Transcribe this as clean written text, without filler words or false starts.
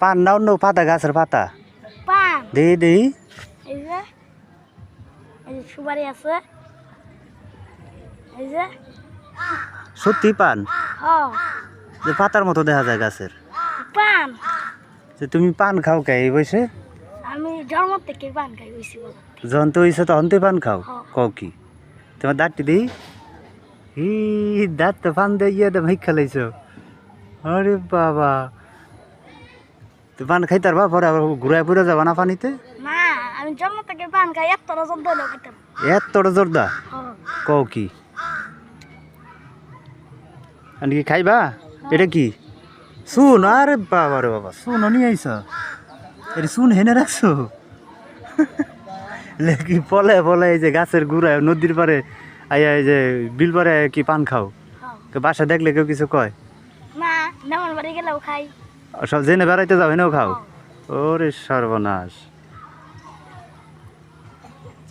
পান না অন্য পাতা গাছের পাতা পান দেই দেই এই যে সুপারি আছে এই যে সত্যি পান হ্যাঁ যে পাতার মতো দেখা যায় গাছের পান যে তুমি পান খাও কে এই বয়সে আমি জন্ম থেকে পান খাই হইছি বাবা যখন তো হইছে তখন তুই পান খাও হ্যাঁ। কও কি তোমার দাঁতটি দিই ই দাঁত তো পান দিয়ে গিয়ে তো ভিক্ষা লাইছো আরে বাবা তুই পান খাইতে পারবা পরে আবার ঘুরায় পুরে যাবা না পানিতে না আমি জন্ম থেকে পান খাই এত রজন দইলে খেতাম এত জোরদা হ্যাঁ কও কি আর কি খাইবা এটা কি শুন আরে বাবা রে বাবা শুন নিয়ে আইস এটা শুন হেনে রাখছো কি পলে পলে এই যে গাছের গুড়ায় নদীর পারে আইয়া এই যে বিল পারে কি পান খাও হ্যাঁ বাসা দেখলে কেউ কিছু কয় না নেমন বাড়ি গেলেও খাই সব জেনে বেড়াইতে যাও হেনেও খাও ওরে সর্বনাশ